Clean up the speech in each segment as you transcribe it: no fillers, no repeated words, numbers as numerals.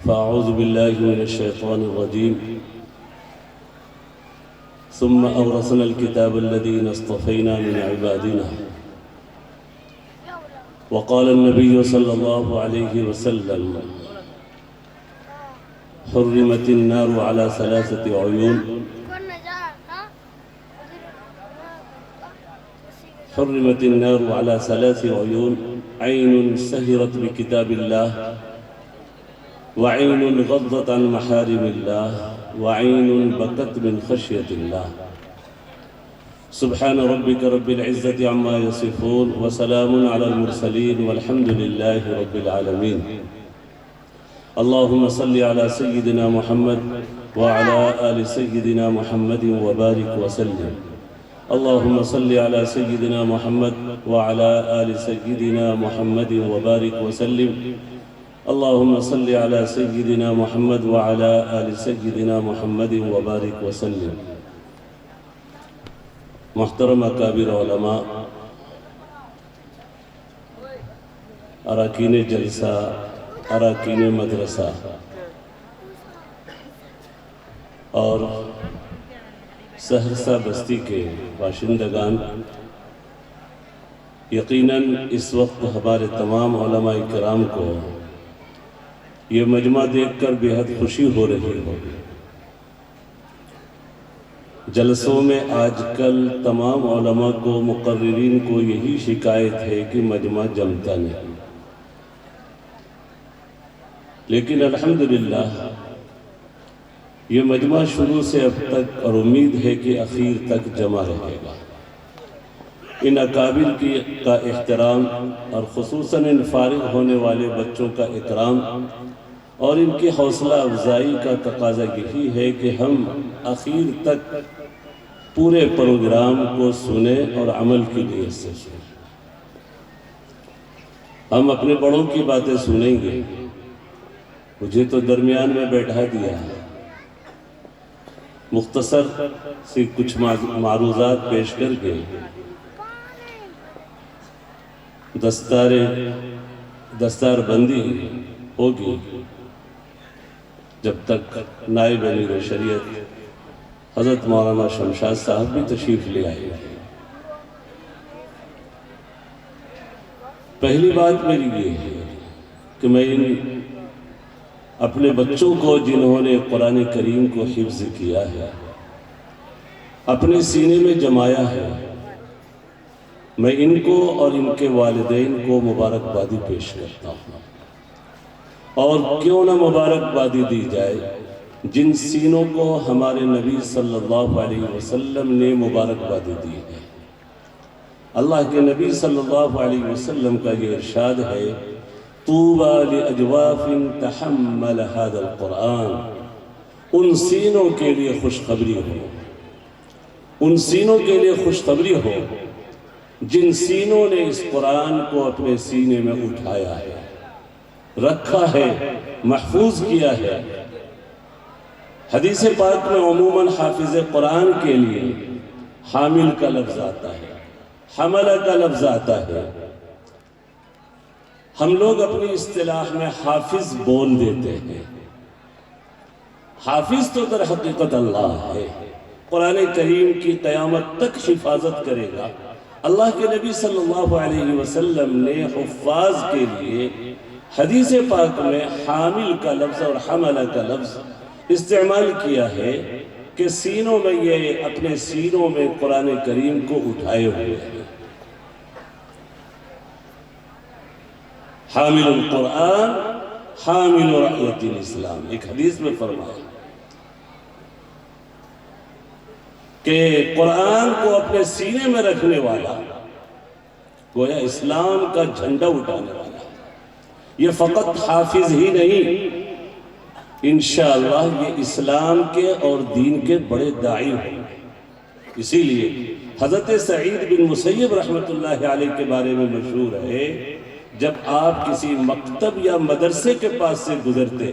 فأعوذ بالله من الشيطان الرجيم ثم أورثنا الكتاب الذين اصطفينا من عبادنا وقال النبي صلى الله عليه وسلم حرمت النار على ثلاثة عيون حرمت النار على ثلاث عيون عين سهرت بكتاب الله وعين غضت عن محارم الله وعين بكت من خشية الله سبحان ربك رب العزة عما يصفون وسلام على المرسلين والحمد لله رب العالمين اللهم صل على سيدنا محمد وعلى آل سيدنا محمد وبارك وسلم اللهم صل على سيدنا محمد وعلى آل سيدنا محمد وبارك وسلم اللهم صل على سيدنا محمد وعلى آل سيدنا محمد وبارك وسلم محترم اکابر علماء اراکین جلسہ اراکین مدرسہ اور سہرسہ بستی کے باشندگان، یقیناً اس وقت ہمارے تمام علماء کرام کو یہ مجمع دیکھ کر بے حد خوشی ہو رہی ہوگی۔ جلسوں میں آج کل تمام علماء کو، مقررین کو یہی شکایت ہے کہ مجمع جمتا نہیں، لیکن الحمدللہ یہ مجمع شروع سے اب تک اور امید ہے کہ اخیر تک جمع رہے گا۔ ان اکابر کا احترام اور خصوصاً ان فارغ ہونے والے بچوں کا اکرام اور ان کی حوصلہ افزائی کا تقاضا یہی ہے کہ ہم اخیر تک پورے پروگرام کو سنیں اور عمل کی لیے سے سنیں۔ ہم اپنے بڑوں کی باتیں سنیں گے، مجھے تو درمیان میں بیٹھا دیا ہے، مختصر سے کچھ معروضات پیش کر کے دستار بندی ہوگی جب تک نائب امیر شریعت حضرت مولانا شمشاد صاحب بھی تشریف لے آئے گے۔ پہلی بات میری یہ ہے کہ میں اپنے بچوں کو جنہوں نے قرآن کریم کو حفظ کیا ہے، اپنے سینے میں جمایا ہے، میں ان کو اور ان کے والدین کو مبارکبادی پیش کرتا ہوں۔ اور کیوں نہ مبارکبادی دی جائے جن سینوں کو ہمارے نبی صلی اللہ علیہ وسلم نے مبارکبادی دی ہے۔ اللہ کے نبی صلی اللہ علیہ وسلم کا یہ ارشاد ہے، طوبى لأجواف تحمل هذا القرآن، ان سینوں کے لیے خوشخبری ہو، ان سینوں کے لیے خوشخبری ہو جن سینوں نے اس قرآن کو اپنے سینے میں اٹھایا ہے، رکھا ہے، محفوظ کیا ہے۔ حدیث پاک میں عموماً حافظ قرآن کے لیے حامل کا لفظ آتا ہے، حملہ کا لفظ آتا ہے۔ ہم لوگ اپنی اصطلاح میں حافظ بول دیتے ہیں، حافظ تو در حقیقت اللہ ہے، قرآن کریم کی قیامت تک حفاظت کرے گا۔ اللہ کے نبی صلی اللہ علیہ وسلم نے حفاظ کے لیے حدیث پاک میں حامل کا لفظ اور حملہ کا لفظ استعمال کیا ہے کہ سینوں میں یہ اپنے سینوں میں قرآن کریم کو اٹھائے ہوئے ہیں۔ حامل القرآن حامل رحمت الاسلام، ایک حدیث میں فرمایا کہ قرآن کو اپنے سینے میں رکھنے والا گویا اسلام کا جھنڈا اٹھانے والا، یہ فقط حافظ ہی نہیں، انشاءاللہ یہ اسلام کے اور دین کے بڑے داعی ہوں۔ اسی لیے حضرت سعید بن مسیب رحمت اللہ علیہ کے بارے میں مشہور ہے، جب آپ کسی مکتب یا مدرسے کے پاس سے گزرتے،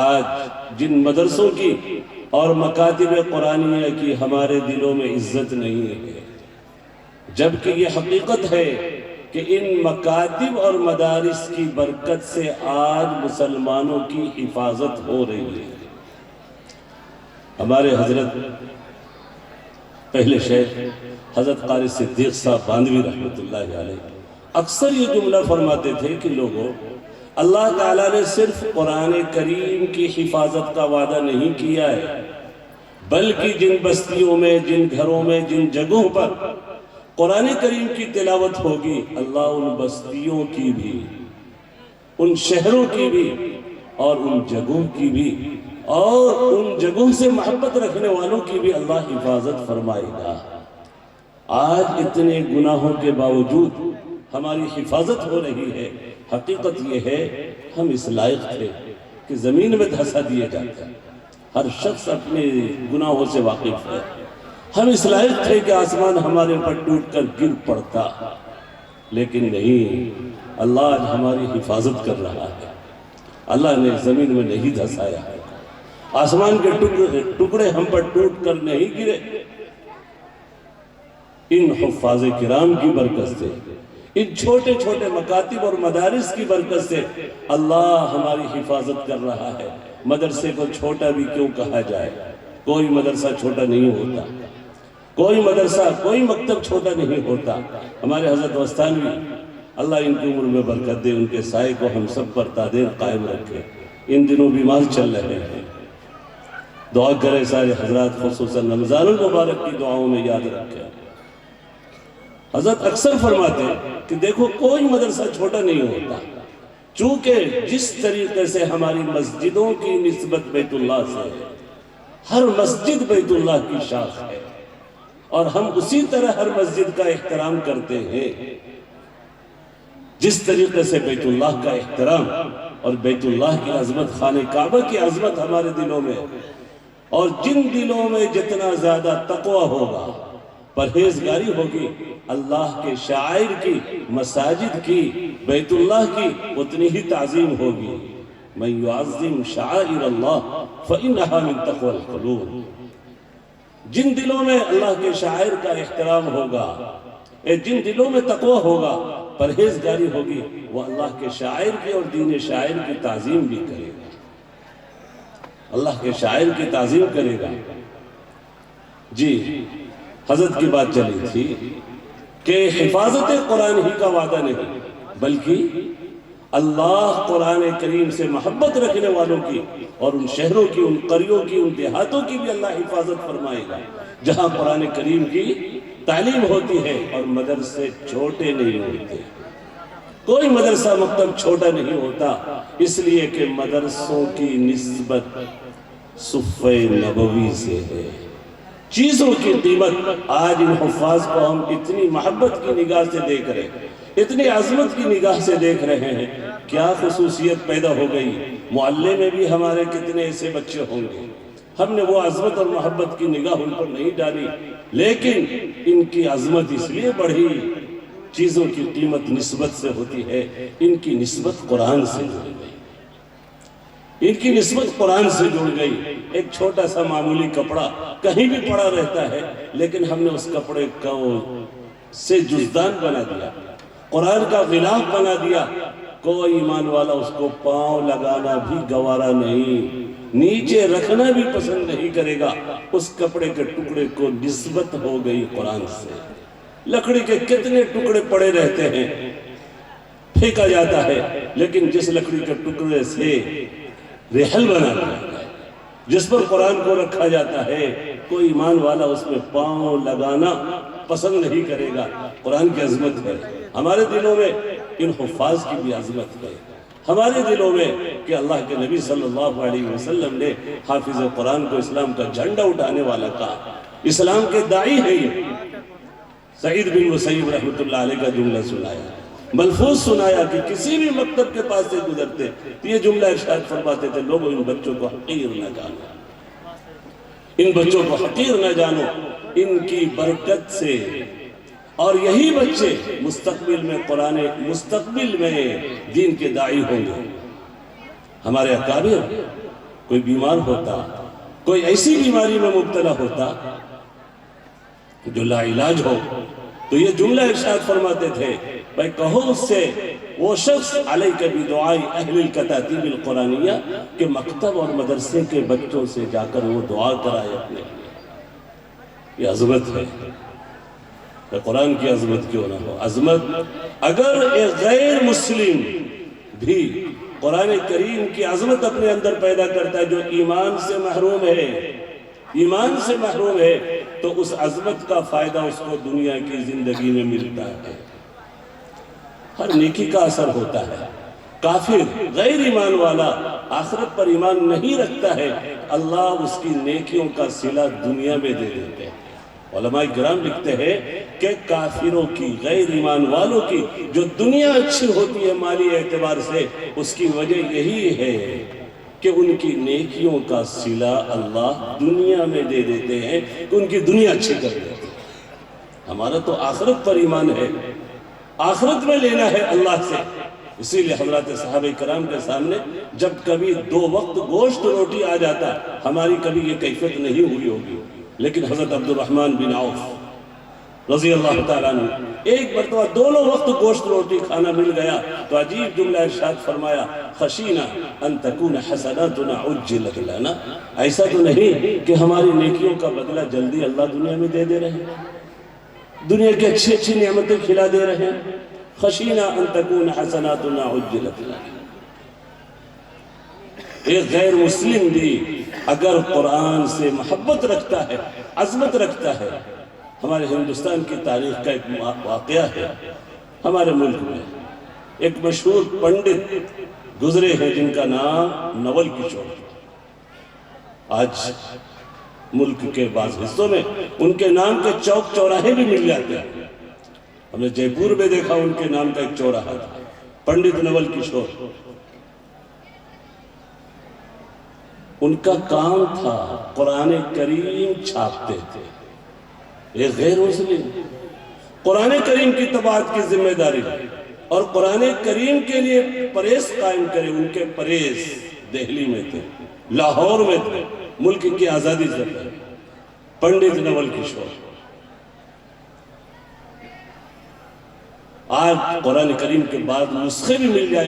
آج جن مدرسوں کی اور مکاتب قرآنیہ کی ہمارے دلوں میں عزت نہیں ہے، جبکہ یہ حقیقت ہے کہ ان مکاتب اور مدارس کی برکت سے آج مسلمانوں کی حفاظت ہو رہی ہے۔ ہمارے حضرت پہلے شیخ حضرت قاری صدیق صاحب باندھوی رحمۃ اللہ علیہ اکثر یہ جملہ فرماتے تھے کہ لوگوں، اللہ تعالیٰ نے صرف قرآن کریم کی حفاظت کا وعدہ نہیں کیا ہے، بلکہ جن بستیوں میں، جن گھروں میں، جن جگہوں پر قرآن کریم کی تلاوت ہوگی، اللہ ان بستیوں کی بھی، ان شہروں کی بھی، اور ان جگہوں کی بھی، اور ان جگہوں سے محبت رکھنے والوں کی بھی اللہ حفاظت فرمائے گا۔ آج اتنے گناہوں کے باوجود ہماری حفاظت ہو رہی ہے۔ حقیقت یہ ہے ہم اس لائق تھے کہ زمین میں دھسا دیے جاتے ہیں، ہر شخص اپنے گناہوں سے واقف ہے۔ ہم اس لائق تھے کہ آسمان ہمارے پر ٹوٹ کر گر پڑتا، لیکن نہیں، اللہ آج ہماری حفاظت کر رہا ہے۔ اللہ نے زمین میں نہیں دھسایا ہے، آسمان کے ٹکڑے ہم پر ٹوٹ کر نہیں گرے۔ ان حفاظ کرام کی برکت سے، ان چھوٹے چھوٹے مکاتب اور مدارس کی برکت سے اللہ ہماری حفاظت کر رہا ہے۔ مدرسے کو چھوٹا بھی کیوں کہا جائے، کوئی مدرسہ چھوٹا نہیں ہوتا، کوئی مدرسہ، کوئی مکتب چھوٹا نہیں ہوتا۔ ہمارے حضرت وستانوی، اللہ ان کی عمر میں برکت دے، ان کے سائے کو ہم سب پر تادیر قائم رکھے۔ ان دنوں بیمار چل رہے ہیں، دعا کرے سارے حضرات، خصوصاً رمضان المبارک کی دعاؤں میں یاد رکھے۔ حضرت اکثر فرماتے ہیں کہ دیکھو کوئی مدرسہ چھوٹا نہیں ہوتا، چونکہ جس طریقے سے ہماری مسجدوں کی نسبت بیت اللہ سے ہے، ہر مسجد بیت اللہ کی شاخ ہے، اور ہم اسی طرح ہر مسجد کا احترام کرتے ہیں جس طریقے سے بیت اللہ کا احترام اور بیت اللہ کی عظمت، خانہ کعبہ کی عظمت ہمارے دلوں میں، اور جن دلوں میں جتنا زیادہ تقوی ہوگا، پرہیزگاری ہوگی، اللہ کے شعائر کی، مساجد کی، بیت اللہ کی اتنی ہی تعظیم ہوگی۔ مَن يُعَظِّمْ شَعَائِرَ اللَّهِ فَإِنَّهَا مِن تَقْوَى الْقُلُوبِ۔ جن دلوں میں اللہ کے شاعر کا احترام ہوگا، جن دلوں میں تقوی ہوگا، پرہیزگاری ہوگی، وہ اللہ کے شاعر کی اور دین شاعر کی تعظیم بھی کرے گا، اللہ کے شاعر کی تعظیم کرے گا۔ جی حضرت کی بات چلی تھی کہ حفاظت قرآن ہی کا وعدہ نہیں، بلکہ اللہ قرآن کریم سے محبت رکھنے والوں کی، اور ان شہروں کی، ان قریوں کی، ان دیہاتوں کی بھی اللہ حفاظت فرمائے گا جہاں قرآن کریم کی تعلیم ہوتی ہے۔ اور مدرسے چھوٹے نہیں ہوتے، کوئی مدرسہ مکتب چھوٹا نہیں ہوتا، اس لیے کہ مدرسوں کی نسبت صفحہ نبوی سے ہے۔ چیزوں کی قیمت آج ان حفاظ کو ہم اتنی محبت کی نگاہ سے دیکھ رہے ہیں، اتنی عظمت کی نگاہ سے دیکھ رہے ہیں۔ کیا خصوصیت پیدا ہو گئی، معلے میں بھی ہمارے کتنے ایسے بچے ہوں گے، ہم نے وہ عظمت اور محبت کی نگاہ ان پر نہیں ڈالی، لیکن ان کی عظمت اس لیے بڑھی، چیزوں کی قیمت نسبت سے ہوتی ہے، ان کی نسبت قرآن سے جڑ گئی، ان کی نسبت قرآن سے جڑ گئی۔ ایک چھوٹا سا معمولی کپڑا کہیں بھی پڑا رہتا ہے، لیکن ہم نے اس کپڑے کو سے جزدان بنا دیا، قرآن کا غلاف بنا دیا، کوئی ایمان والا اس کو پاؤں لگانا بھی گوارا نہیں، نیچے رکھنا بھی پسند نہیں کرے گا۔ اس کپڑے کے ٹکڑے کو نسبت ہو گئی قرآن سے۔ لکڑی کے کتنے ٹکڑے پڑے رہتے ہیں، پھینکا جاتا ہے، لیکن جس لکڑی کے ٹکڑے سے رحل بنا دیا، جس پر قرآن کو رکھا جاتا ہے، کوئی ایمان والا اس میں پاؤں لگانا پسند نہیں کرے گا۔ قرآن کی عظمت ہے، ہمارے دلوں میں ان حفاظ کی بھی عظمت ہے، ہمارے دلوں میں کہ اللہ کے نبی صلی اللہ علیہ وسلم نے حافظ قرآن کو اسلام کا جھنڈا اٹھانے والا کہا، اسلام کے داعی ہے۔ یہ سعید بن مسیب رحمۃ اللہ علیہ کا جملہ سنایا، ملفوظ سنایا کہ کسی بھی مکتب کے پاس سے گزرتے تو یہ جملہ ارشاد فرماتے تھے، لوگوں ان بچوں کو حقیر نہ جانو، ان بچوں کو حقیر نہ جانو، ان کی برکت سے، اور یہی بچے مستقبل میں دین کے داعی ہوں گے۔ ہمارے اکابر کوئی بیمار ہوتا، کوئی ایسی بیماری میں مبتلا ہوتا جو لا علاج ہو، تو یہ جملہ ارشاد فرماتے تھے بھائی کہو اس سے وہ شخص علیک بدعاء اہل الکتاتیب القرآنیہ کہ مکتب اور مدرسے کے بچوں سے جا کر وہ دعا کرائے اپنے لیے۔ یہ عظمت ہے، قرآن کی عظمت کیوں نہ ہو۔ عظمت اگر ایک غیر مسلم بھی قرآن کریم کی عظمت اپنے اندر پیدا کرتا ہے، جو ایمان سے محروم ہے، ایمان سے محروم ہے، تو اس عظمت کا فائدہ اس کو دنیا کی زندگی میں ملتا ہے، ہر نیکی کا اثر ہوتا ہے۔ کافر غیر ایمان والا آخرت پر ایمان نہیں رکھتا ہے، اللہ اس کی نیکیوں کا صلہ دنیا میں دے دیتے ہیں۔ علماء کرام لکھتے ہیں کہ کافروں کی، غیر ایمان والوں کی جو دنیا اچھی ہوتی ہے مالی اعتبار سے، اس کی وجہ یہی ہے کہ ان کی نیکیوں کا صلہ اللہ دنیا میں دے دیتے ہیں کہ ان کی دنیا اچھی کر دیتے ہیں۔ ہمارا تو آخرت پر ایمان ہے، آخرت میں لینا ہے اللہ سے۔ اسی لئے حضرات صحابہ کرام کے سامنے جب کبھی 2 وقت گوشت روٹی آ جاتا، ہماری کبھی یہ کیفیت نہیں ہوئی ہوگی، لیکن حضرت عبد الرحمن بن عوف رضی اللہ تعالیٰ عنہ ایک مرتبہ دونوں وقت گوشت روٹی کھانا مل گیا تو عجیب جملہ ارشاد فرمایا، خشینا ان تکون حسناتنا عجلت لنا، ایسا تو نہیں کہ ہماری نیکیوں کا بدلہ جلدی اللہ دنیا میں دے دے رہے ہیں، دنیا کی اچھی اچھی نعمتیں کھلا دے رہے ہیں۔ خشینا ان تکون حسناتنا عجلت لنا۔ ایک غیر مسلم بھی اگر قرآن سے محبت رکھتا ہے، عظمت رکھتا ہے، ہمارے ہندوستان کی تاریخ کا ایک واقعہ ہے، ہمارے ملک میں ایک مشہور پنڈت گزرے ہیں جن کا نام نول کشور۔ آج ملک کے بعض حصوں میں ان کے نام کے چوک چوراہے بھی مل جاتے ہیں۔ ہم نے جے پور میں دیکھا ان کے نام کا ایک چوراہا تھا، پنڈت نول کشور۔ ان کا کام تھا قرآن کریم چھاپتے تھے۔ ایک غیر مسلم قرآن کریم کی طباعت کی ذمہ داری اور قرآن کریم کے لیے پریس قائم کرے۔ ان کے پریس دہلی میں تھے، لاہور میں تھے، ملک کی آزادی سے پہلے، پنڈت نول کشور۔ آج قرآن کریم کے بعد نسخے بھی مل جائے